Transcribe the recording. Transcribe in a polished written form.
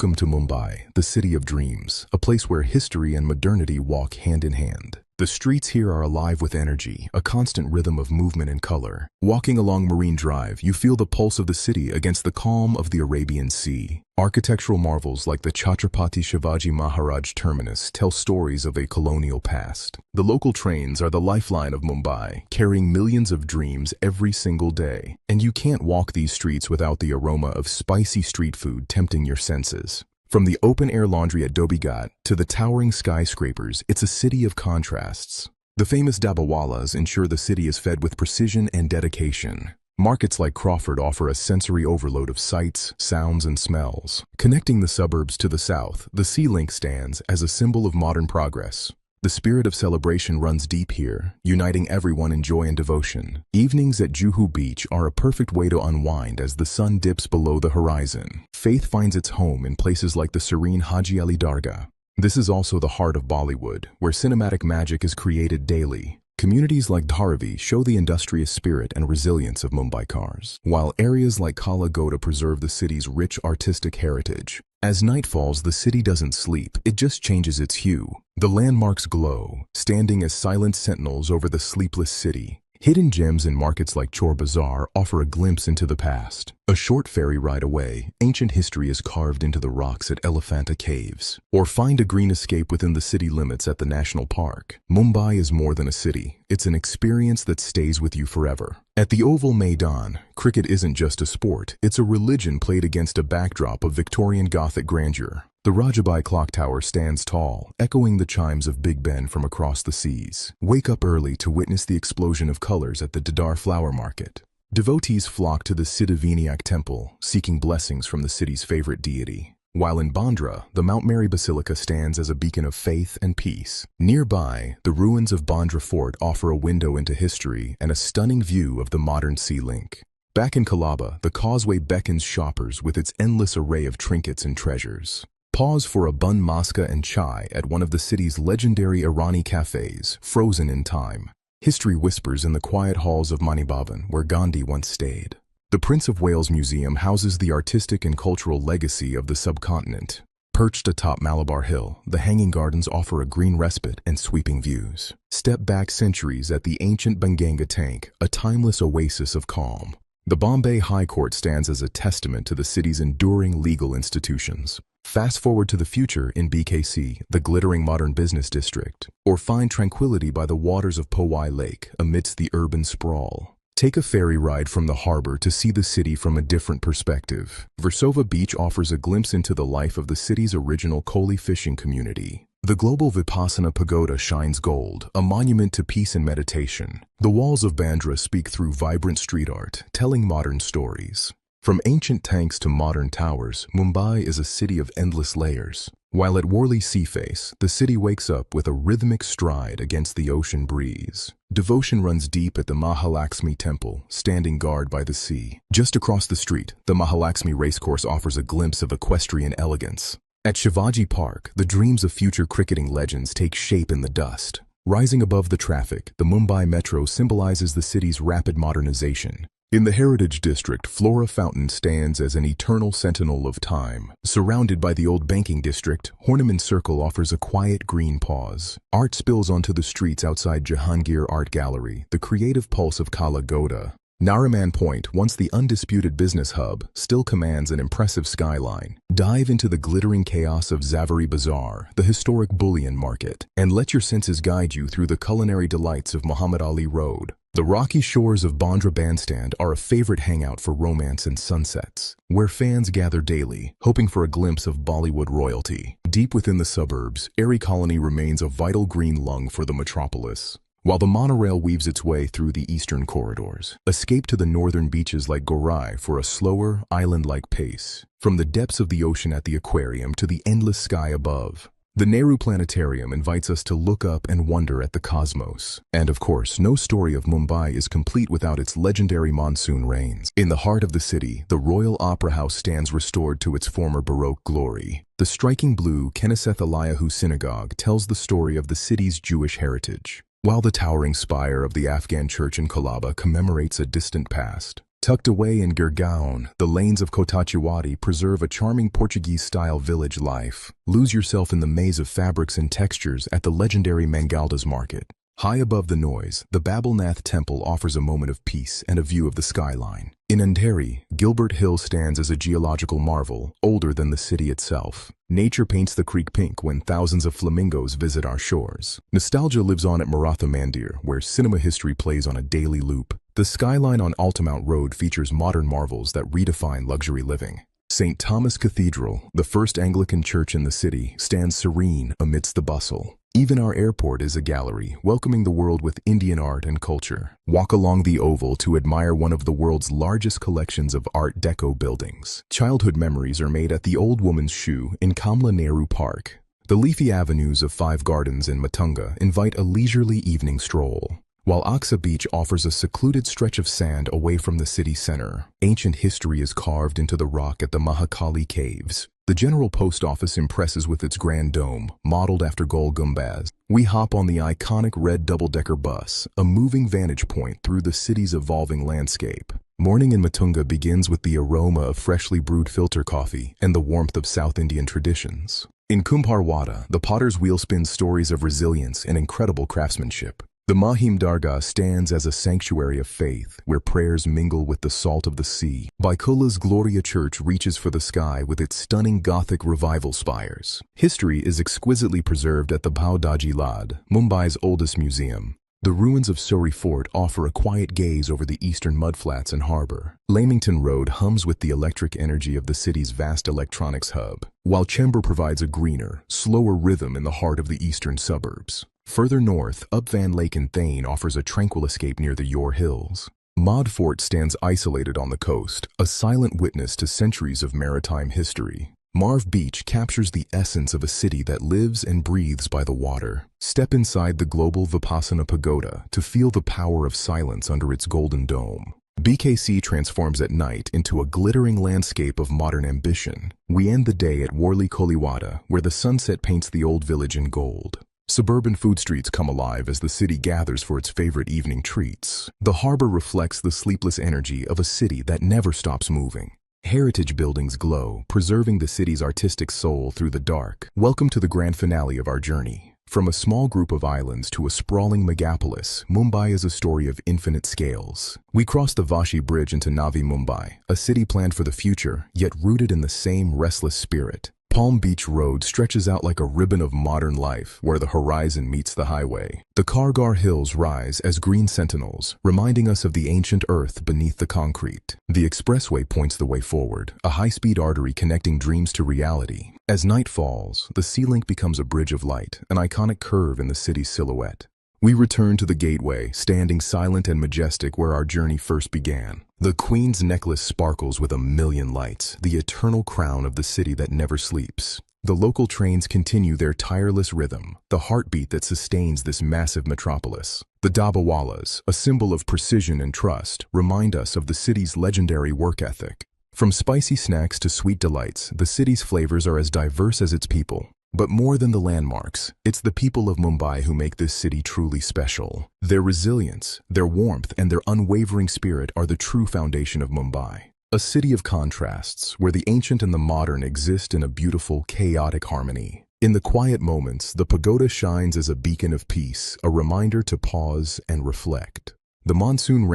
Welcome to Mumbai, the city of dreams, a place where history and modernity walk hand in hand. The streets here are alive with energy, a constant rhythm of movement and color. Walking along Marine Drive, you feel the pulse of the city against the calm of the Arabian Sea. Architectural marvels like the Chhatrapati Shivaji Maharaj Terminus tell stories of a colonial past. The local trains are the lifeline of Mumbai, carrying millions of dreams every single day. And you can't walk these streets without the aroma of spicy street food tempting your senses. From the open-air laundry at Dobighat to the towering skyscrapers, it's a city of contrasts. The famous dabawalas ensure the city is fed with precision and dedication. Markets like Crawford offer a sensory overload of sights, sounds, and smells. Connecting the suburbs to the south, the Sea Link stands as a symbol of modern progress. The spirit of celebration runs deep here, uniting everyone in joy and devotion. Evenings at Juhu Beach are a perfect way to unwind as the sun dips below the horizon. Faith finds its home in places like the serene Haji Ali Dargah. This is also the heart of Bollywood, where cinematic magic is created daily. Communities like Dharavi show the industrious spirit and resilience of Mumbaikars, while areas like Kala Ghoda preserve the city's rich artistic heritage. As night falls, the city doesn't sleep, it just changes its hue. The landmarks glow, standing as silent sentinels over the sleepless city. Hidden gems in markets like Chor Bazaar offer a glimpse into the past. A short ferry ride away, ancient history is carved into the rocks at Elephanta Caves. Or find a green escape within the city limits at the National Park. Mumbai is more than a city. It's an experience that stays with you forever. At the Oval Maidan, cricket isn't just a sport, it's a religion played against a backdrop of Victorian Gothic grandeur. The Rajabai clock tower stands tall, echoing the chimes of Big Ben from across the seas. Wake up early to witness the explosion of colors at the Dadar Flower Market. Devotees flock to the Siddhivinayak temple, seeking blessings from the city's favorite deity. While in Bandra, the Mount Mary Basilica stands as a beacon of faith and peace. Nearby, the ruins of Bandra Fort offer a window into history and a stunning view of the modern Sea Link. Back in Colaba, the causeway beckons shoppers with its endless array of trinkets and treasures. Pause for a bun maska and chai at one of the city's legendary Irani cafes, frozen in time. History whispers in the quiet halls of Manibhavan, where Gandhi once stayed. The Prince of Wales Museum houses the artistic and cultural legacy of the subcontinent. Perched atop Malabar Hill, the Hanging Gardens offer a green respite and sweeping views. Step back centuries at the ancient Banganga Tank, a timeless oasis of calm. The Bombay High Court stands as a testament to the city's enduring legal institutions. Fast forward to the future in BKC, the glittering modern business district, or find tranquility by the waters of Powai Lake amidst the urban sprawl. Take a ferry ride from the harbor to see the city from a different perspective. Versova Beach offers a glimpse into the life of the city's original Koli fishing community. The global Vipassana Pagoda shines gold, a monument to peace and meditation. The walls of Bandra speak through vibrant street art, telling modern stories. From ancient tanks to modern towers, Mumbai is a city of endless layers. While at Worli Seaface, the city wakes up with a rhythmic stride against the ocean breeze. Devotion runs deep at the Mahalaxmi Temple, standing guard by the sea. Just across the street, the Mahalaxmi Racecourse offers a glimpse of equestrian elegance. At Shivaji Park, the dreams of future cricketing legends take shape in the dust. Rising above the traffic, the Mumbai Metro symbolizes the city's rapid modernization. In the Heritage District, Flora Fountain stands as an eternal sentinel of time. Surrounded by the old banking district, Horniman Circle offers a quiet green pause. Art spills onto the streets outside Jahangir Art Gallery, the creative pulse of Kala Ghoda. Nariman Point, once the undisputed business hub, still commands an impressive skyline. Dive into the glittering chaos of Zaveri Bazaar, the historic bullion market, and let your senses guide you through the culinary delights of Muhammad Ali Road. The rocky shores of Bandra Bandstand are a favorite hangout for romance and sunsets, where fans gather daily, hoping for a glimpse of Bollywood royalty. Deep within the suburbs, Airy Colony remains a vital green lung for the metropolis. While the monorail weaves its way through the eastern corridors, escape to the northern beaches like Gorai for a slower, island-like pace. From the depths of the ocean at the aquarium to the endless sky above, the Nehru Planetarium invites us to look up and wonder at the cosmos. And of course, no story of Mumbai is complete without its legendary monsoon rains. In the heart of the city, the Royal Opera House stands restored to its former Baroque glory. The striking blue Knesset Eliyahu Synagogue tells the story of the city's Jewish heritage, while the towering spire of the Afghan church in Colaba commemorates a distant past. Tucked away in Gurgaon, the lanes of Cotachiwadi preserve a charming Portuguese-style village life. Lose yourself in the maze of fabrics and textures at the legendary Mangaldas market. High above the noise, the Babelnath Temple offers a moment of peace and a view of the skyline. In Andheri, Gilbert Hill stands as a geological marvel, older than the city itself. Nature paints the creek pink when thousands of flamingos visit our shores. Nostalgia lives on at Maratha Mandir, where cinema history plays on a daily loop. The skyline on Altamount Road features modern marvels that redefine luxury living. St. Thomas Cathedral, the first Anglican church in the city, stands serene amidst the bustle. Even our airport is a gallery, welcoming the world with Indian art and culture. Walk along the Oval to admire one of the world's largest collections of Art Deco buildings. Childhood memories are made at the Old Woman's Shoe in Kamla Nehru Park. The leafy avenues of Five Gardens in Matunga invite a leisurely evening stroll, while Aksa Beach offers a secluded stretch of sand away from the city center. Ancient history is carved into the rock at the Mahakali Caves. The General Post Office impresses with its grand dome, modeled after Gol Gumbaz. We hop on the iconic red double-decker bus, a moving vantage point through the city's evolving landscape. Morning in Matunga begins with the aroma of freshly brewed filter coffee and the warmth of South Indian traditions. In Kumbharwada, the potter's wheel spins stories of resilience and incredible craftsmanship. The Mahim Dargah stands as a sanctuary of faith, where prayers mingle with the salt of the sea. Baikula's Gloria Church reaches for the sky with its stunning Gothic revival spires. History is exquisitely preserved at the Bhaudaji Lad, Mumbai's oldest museum. The ruins of Surrey Fort offer a quiet gaze over the eastern mudflats and harbor. Lamington Road hums with the electric energy of the city's vast electronics hub, while Chembur provides a greener, slower rhythm in the heart of the eastern suburbs. Further north, Up Van Lake in Thane offers a tranquil escape near the Yor Hills. Maud Fort stands isolated on the coast, a silent witness to centuries of maritime history. Marv Beach captures the essence of a city that lives and breathes by the water. Step inside the global Vipassana Pagoda to feel the power of silence under its golden dome. BKC transforms at night into a glittering landscape of modern ambition. We end the day at Worli Koliwada, where the sunset paints the old village in gold. Suburban food streets come alive as the city gathers for its favorite evening treats. The harbor reflects the sleepless energy of a city that never stops moving. Heritage buildings glow, preserving the city's artistic soul through the dark. Welcome to the grand finale of our journey. From a small group of islands to a sprawling megapolis, Mumbai is a story of infinite scales. We cross the Vashi Bridge into Navi Mumbai, a city planned for the future, yet rooted in the same restless spirit. Palm Beach Road stretches out like a ribbon of modern life where the horizon meets the highway. The Kargar Hills rise as green sentinels, reminding us of the ancient earth beneath the concrete. The expressway points the way forward, a high-speed artery connecting dreams to reality. As night falls, the Sea Link becomes a bridge of light, an iconic curve in the city's silhouette. We return to the gateway, standing silent and majestic where our journey first began. The Queen's Necklace sparkles with a million lights, the eternal crown of the city that never sleeps. The local trains continue their tireless rhythm, the heartbeat that sustains this massive metropolis. The Dabawalas, a symbol of precision and trust, remind us of the city's legendary work ethic. From spicy snacks to sweet delights, the city's flavors are as diverse as its people. But more than the landmarks, it's the people of Mumbai who make this city truly special. Their resilience, their warmth, and their unwavering spirit are the true foundation of Mumbai. A city of contrasts, where the ancient and the modern exist in a beautiful, chaotic harmony. In the quiet moments, the pagoda shines as a beacon of peace, a reminder to pause and reflect. The monsoon